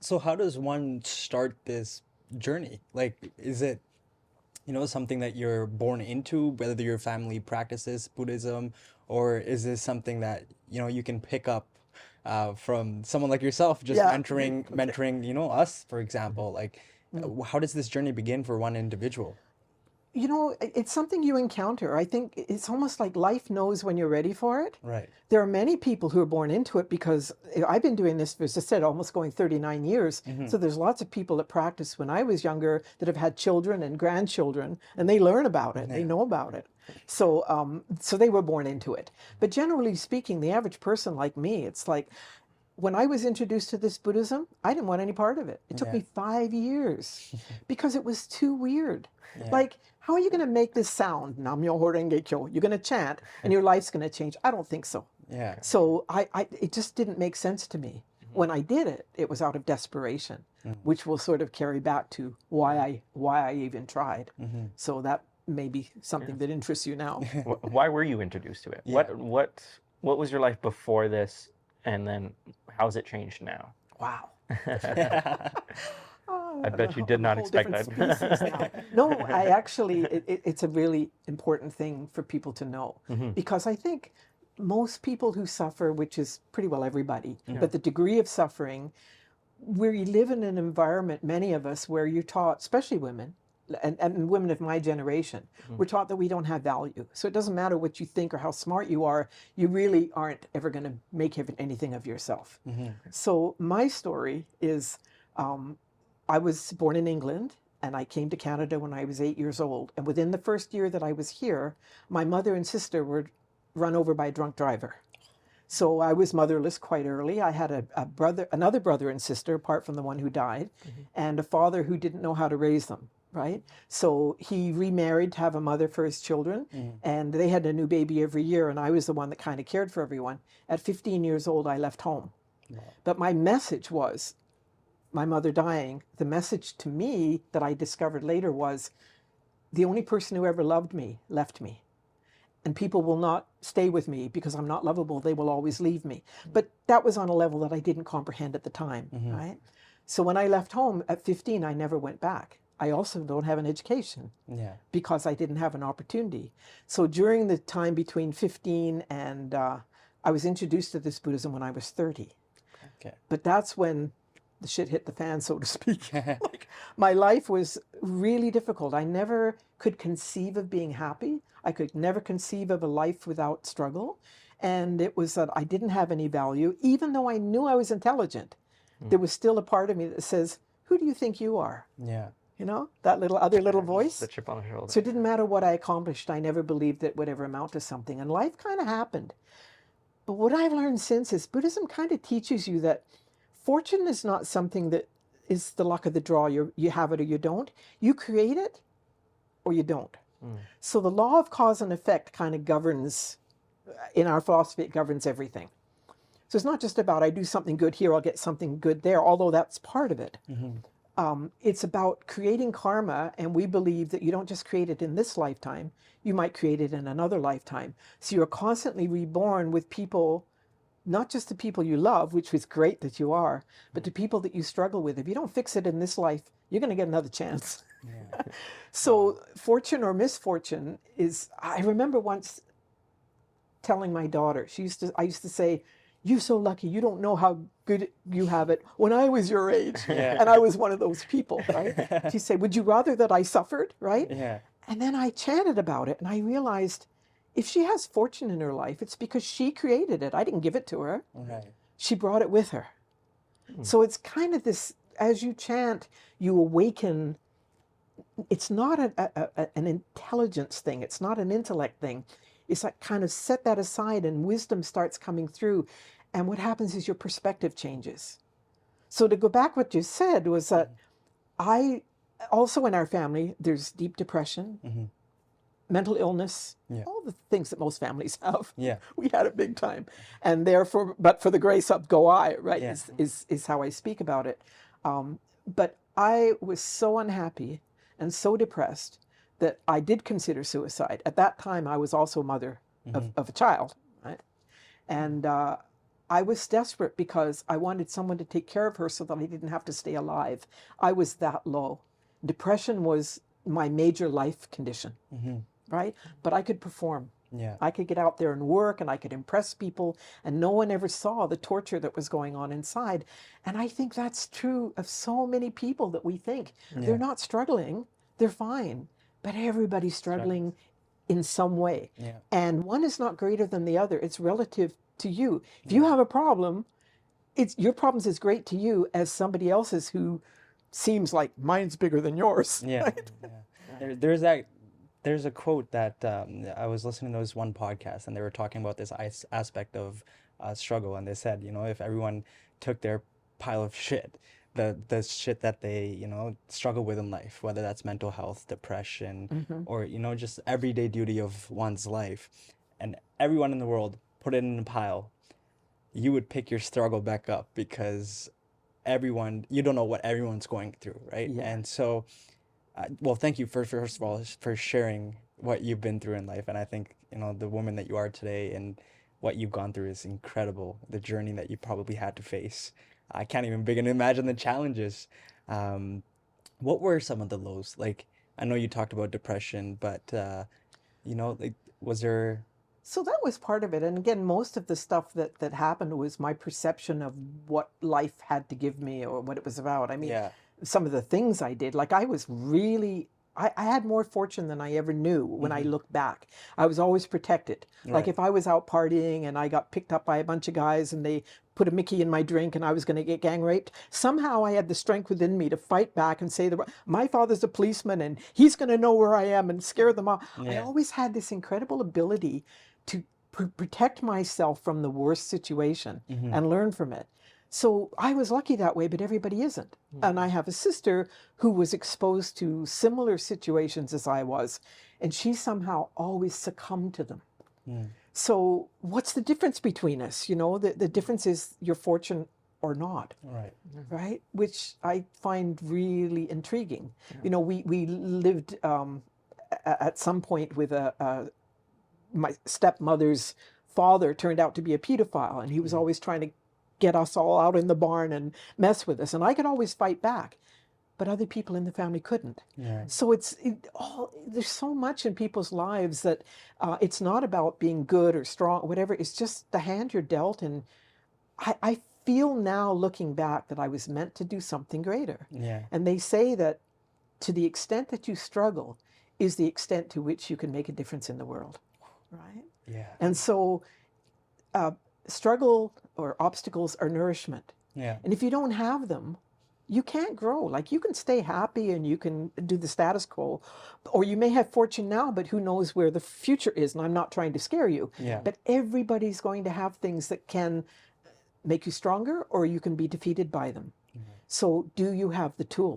So how does one start this journey? Like, is it, something that you're born into, whether your family practices Buddhism, or is this something that, you can pick up from someone like yourself, just Yeah. mentoring, us, for example? Like, how does this journey begin for one individual? It's something you encounter. I think it's almost like life knows when you're ready for it. Right. There are many people who are born into it because I've been doing this for, as I said, almost going 39 years. So there's lots of people that practiced when I was younger that have had children and grandchildren, and they learn about it. They know about it. So they were born into it. But generally speaking, the average person like me, it's like, when I was introduced to this Buddhism, I didn't want any part of it. It took me 5 years because it was too weird. Like, how are you going to make this sound? Nam myoho renge kyo. You're going to chant and your life's going to change. I don't think so. Yeah. So it just didn't make sense to me. When I did it, it was out of desperation, which will sort of carry back to why I even tried. So that may be something that interests you now. Why were you introduced to it? Yeah. What was your life before this, and then how's it changed now? Wow. I bet you did not expect that. No, I actually, it's a really important thing for people to know, because I think most people who suffer, which is pretty well everybody, but the degree of suffering, we live in an environment, many of us, where you're taught, especially women, and women of my generation, we're taught that we don't have value. So it doesn't matter what you think or how smart you are, you really aren't ever going to make anything of yourself. So my story is, I was born in England, and I came to Canada when I was 8 years old. And within the first year that I was here, my mother and sister were run over by a drunk driver. So I was motherless quite early. I had another brother and sister, apart from the one who died, and a father who didn't know how to raise them, right? So he remarried to have a mother for his children, and they had a new baby every year, and I was the one that kind of cared for everyone. At 15 years old, I left home. Wow. But my message was, my mother dying, the message to me that I discovered later was, the only person who ever loved me left me. And people will not stay with me because I'm not lovable. They will always leave me. But that was on a level that I didn't comprehend at the time, right? So when I left home at 15, I never went back. I also don't have an education because I didn't have an opportunity. So during the time between 15 and I was introduced to this Buddhism when I was 30. Okay. But that's when the shit hit the fan, so to speak. Like, my life was really difficult. I never could conceive of being happy. I could never conceive of a life without struggle. And it was that I didn't have any value. Even though I knew I was intelligent, there was still a part of me that says, who do you think you are? Yeah. You know, that other little voice. The chip on the shoulder. So it didn't matter what I accomplished. I never believed that would ever amount to something. And life kind of happened. But what I've learned since is Buddhism kind of teaches you that fortune is not something that is the luck of the draw. You have it or you don't. You create it or you don't. So the law of cause and effect kind of governs, in our philosophy, it governs everything. So it's not just about I do something good here, I'll get something good there, although that's part of it. It's about creating karma, and we believe that you don't just create it in this lifetime, you might create it in another lifetime. So you're constantly reborn with people, not just the people you love, which is great that you are, but the people that you struggle with. If you don't fix it in this life, you're going to get another chance. So fortune or misfortune is, I remember once telling my daughter, I used to say, you're so lucky, you don't know how good you have it, when I was your age. And I was one of those people, right? She'd say, would you rather that I suffered, right? And then I chanted about it, and I realized, if she has fortune in her life, it's because she created it. I didn't give it to her. She brought it with her. So it's kind of this, as you chant, you awaken. It's not an intelligence thing. It's not an intellect thing. It's like kind of set that aside, and wisdom starts coming through. And what happens is your perspective changes. So to go back, what you said was that also in our family, there's deep depression, mental illness, all the things that most families have. We had it big time. And therefore, but for the grace up go I, right, is how I speak about it. But I was so unhappy and so depressed that I did consider suicide. At that time, I was also a mother of a child, right? And I was desperate because I wanted someone to take care of her so that I didn't have to stay alive. I was that low. Depression was my major life condition, right? But I could perform. Yeah. I could get out there and work, and I could impress people, and no one ever saw the torture that was going on inside. And I think that's true of so many people that we think. They're not struggling, they're fine, but everybody's struggling in some way. Yeah. And one is not greater than the other. It's relative to you. If you have a problem, it's your problem's as great to you as somebody else's who seems like mine's bigger than yours. Yeah. Right? Yeah. There's a quote that I was listening to this one podcast, and they were talking about this aspect of struggle, and they said, if everyone took their pile of shit, the shit that they struggle with in life, whether that's mental health, depression, or just everyday duty of one's life, and everyone in the world put it in a pile, you would pick your struggle back up, because you don't know what everyone's going through, right? Yeah. And so well, thank you first of all for sharing what you've been through in life. And I think, the woman that you are today and what you've gone through is incredible. The journey that you probably had to face. I can't even begin to imagine the challenges. What were some of the lows? Like, I know you talked about depression, but, like, was there... So that was part of it. And again, most of the stuff that happened was my perception of what life had to give me or what it was about. I mean, some of the things I did, like I had more fortune than I ever knew when I look back. I was always protected. Like if I was out partying and I got picked up by a bunch of guys and they put a Mickey in my drink and I was going to get gang raped, somehow I had the strength within me to fight back and say, my father's a policeman and he's going to know where I am, and scare them off. I always had this incredible ability to protect myself from the worst situation and learn from it. So I was lucky that way, but everybody isn't. And I have a sister who was exposed to similar situations as I was, and she somehow always succumbed to them. So what's the difference between us? The difference is your fortune or not. Right? Which I find really intriguing. We lived at some point with my stepmother's father turned out to be a pedophile, and he was always trying to get us all out in the barn and mess with us. And I could always fight back, but other people in the family couldn't. So there's so much in people's lives that it's not about being good or strong, whatever. It's just the hand you're dealt. And I feel now, looking back, that I was meant to do something greater. And they say that to the extent that you struggle is the extent to which you can make a difference in the world. Right? And so struggle or obstacles are nourishment. And if you don't have them, you can't grow. Like, you can stay happy and you can do the status quo, or you may have fortune now, but who knows where the future is. And I'm not trying to scare you, but everybody's going to have things that can make you stronger, or you can be defeated by them. So do you have the tools?